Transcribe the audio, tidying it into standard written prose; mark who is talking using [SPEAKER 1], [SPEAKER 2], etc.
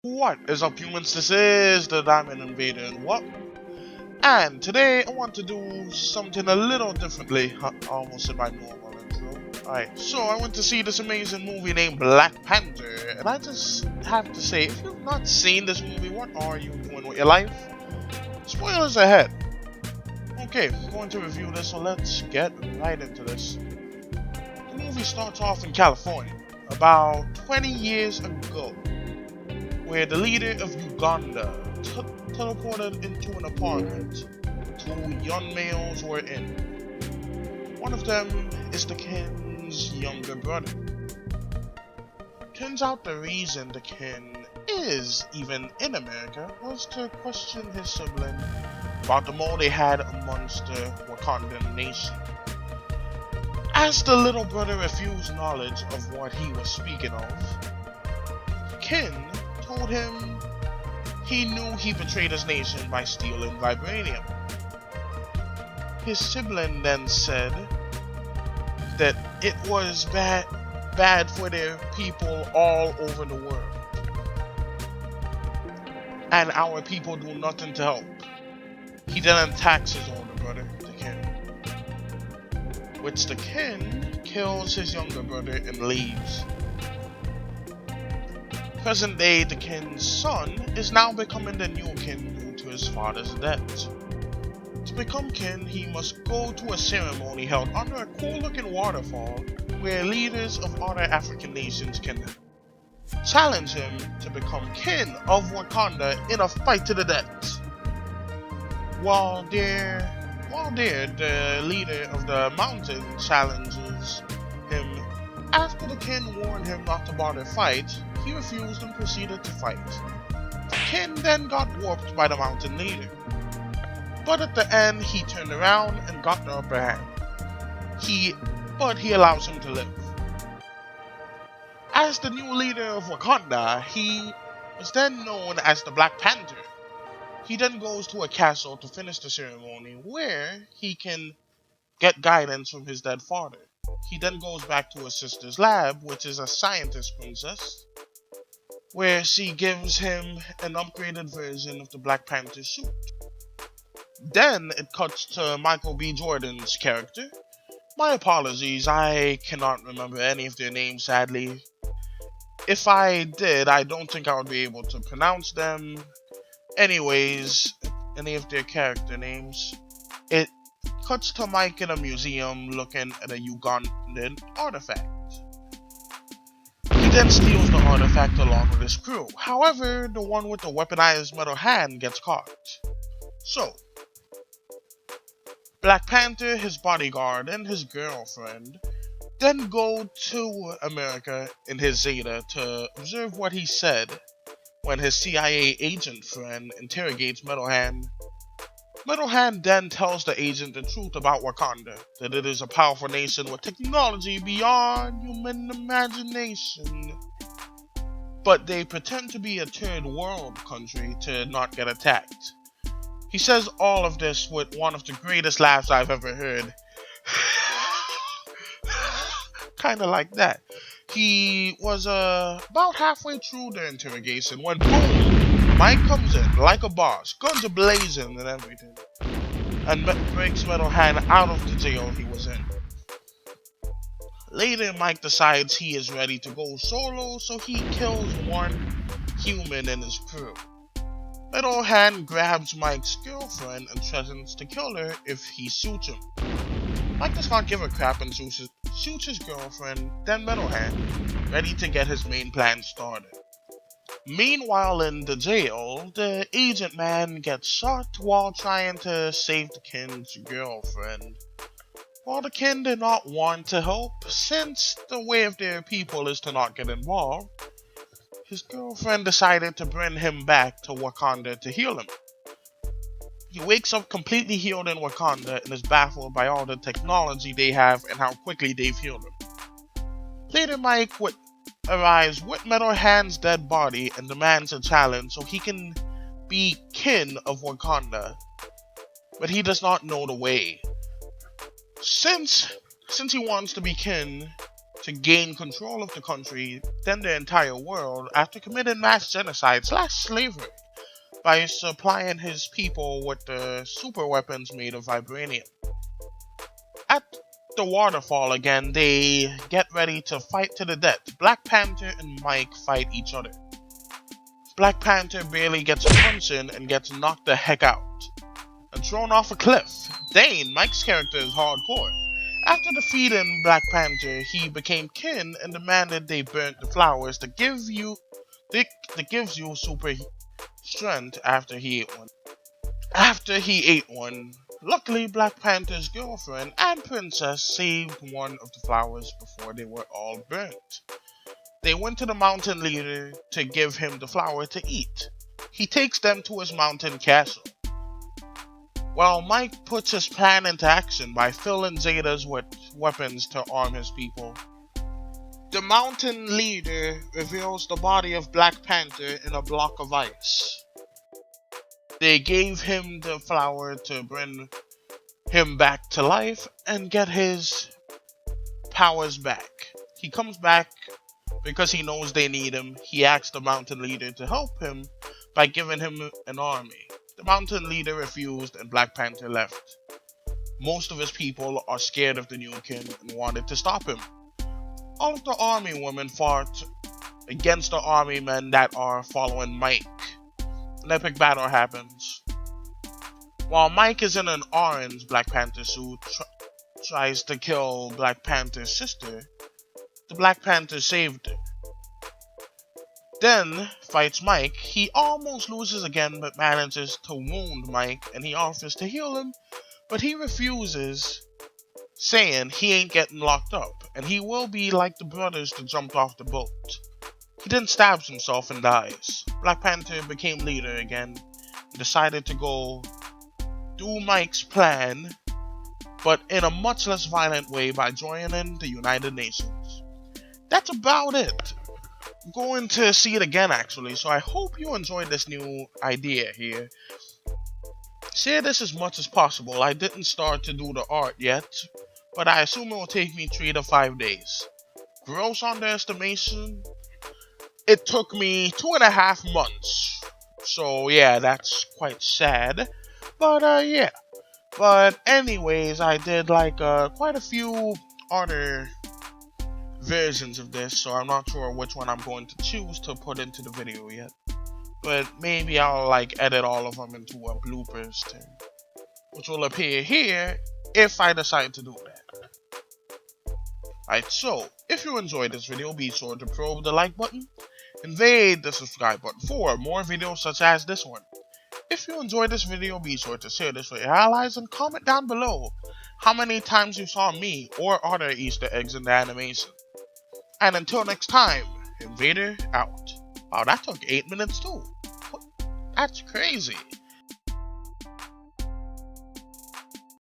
[SPEAKER 1] What is up, humans? This is the Diamond Invader, and today I want to do something a little differently. I almost said my normal intro. Alright, so I went to see this amazing movie named Black Panther, and I just have to say, if you've not seen this movie, what are you doing with your life? Spoilers ahead. Okay, I'm going to review this, so let's get right into this. The movie starts off in California, about 20 years ago, where the leader of Uganda teleported into an apartment two young males were in. One of them is the Ken's younger brother. Turns out the reason the Ken is even in America was to question his sibling about the mole they had amongst the Wakandan nation. As the little brother refused knowledge of what he was speaking of, Ken told him he knew he betrayed his nation by stealing vibranium. His sibling then said that it was bad for their people all over the world, and our people do nothing to help. He then attacks his older brother, the Ken, which the Ken kills his younger brother and leaves. Present day, the Ken's son is now becoming the new Ken due to his father's death. To become Ken, he must go to a ceremony held under a cool looking waterfall where leaders of other African nations can challenge him to become King of Wakanda in a fight to the death. While there, the leader of the mountain challenges him. After the Ken warned him not to bother fight, he refused and proceeded to fight. The Ken then got warped by the mountain leader, but at the end he turned around and got the upper hand. But he allows him to live. As the new leader of Wakanda, he was then known as the Black Panther. He then goes to a castle to finish the ceremony where he can get guidance from his dead father. He then goes back to his sister's lab, which is a scientist princess, where she gives him an upgraded version of the Black Panther suit. Then it cuts to Michael B. Jordan's character. My apologies, I cannot remember any of their names, sadly. If I did, I don't think I would be able to pronounce them. Anyways, any of their character names. It cuts to Mike in a museum looking at a Ugandan artifact. He then steals the artifact along with his crew. However, the one with the weaponized metal hand gets caught. So, Black Panther, his bodyguard, and his girlfriend then go to America in his Zeta to observe what he said when his CIA agent friend interrogates Metal Hand. Metal Hand then tells the agent the truth about Wakanda, that it is a powerful nation with technology beyond human imagination. But they pretend to be a third world country to not get attacked. He says all of this with one of the greatest laughs I've ever heard. Kinda like that. He was about halfway through the interrogation when boom, Mike comes in like a boss, guns are blazing and everything, and breaks Metal Hand out of the jail he was in. Later, Mike decides he is ready to go solo, so he kills one human in his crew. Metal Hand grabs Mike's girlfriend and threatens to kill her if he shoots him. Mike does not give a crap and shoots his girlfriend, then Metal Hand, ready to get his main plan started. Meanwhile in the jail, the agent man gets shot while trying to save the Ken's girlfriend. While the Ken did not want to help, since the way of their people is to not get involved, his girlfriend decided to bring him back to Wakanda to heal him. He wakes up completely healed in Wakanda and is baffled by all the technology they have and how quickly they've healed him. Later, Mike arrives with Metal Hand's dead body and demands a challenge so he can be king of Wakanda, but he does not know the way. Since he wants to be king, to gain control of the country, then the entire world, after committing mass genocide / slavery by supplying his people with the super weapons made of vibranium. At the waterfall again, they get ready to fight to the death. Black Panther and Mike fight each other. Black Panther barely gets a punch in and gets knocked the heck out and thrown off a cliff. Dane, Mike's character, is hardcore. After defeating Black Panther, he became kin and demanded they burnt the flowers that gives you super strength after he ate one. Luckily, Black Panther's girlfriend and princess saved one of the flowers before they were all burnt. They went to the mountain leader to give him the flower to eat. He takes them to his mountain castle. While Mike puts his plan into action by filling Zetas with weapons to arm his people, the mountain leader reveals the body of Black Panther in a block of ice. They gave him the flower to bring him back to life and get his powers back. He comes back because he knows they need him. He asks the mountain leader to help him by giving him an army. The mountain leader refused and Black Panther left. Most of his people are scared of the new king and wanted to stop him. All of the army women fought against the army men that are following Mike. An epic battle happens. While Mike is in an orange Black Panther suit, tries to kill Black Panther's sister, the Black Panther saved her. Then fights Mike. He almost loses again but manages to wound Mike and he offers to heal him, but he refuses, saying he ain't getting locked up and he will be like the brothers that jumped off the boat. He then stabs himself and dies. Black Panther became leader again and decided to go do Mike's plan, but in a much less violent way by joining the United Nations. That's about it. I'm going to see it again actually, so I hope you enjoyed this new idea here. Share this as much as possible. I didn't start to do the art yet, but I assume it will take me 3 to 5 days. Gross underestimation, it took me 2.5 months. So yeah, that's quite sad. But yeah. But anyways, I did like quite a few other versions of this, so I'm not sure which one I'm going to choose to put into the video yet. But maybe I'll like edit all of them into a bloopers thing, which will appear here if I decide to do that. Alright, so if you enjoyed this video, be sure to probe the like button, invade the subscribe button for more videos such as this one. If you enjoyed this video, be sure to share this with your allies and comment down below how many times you saw me or other Easter eggs in the animation. And until next time, Invader out. Wow, that took 8 minutes too. That's crazy.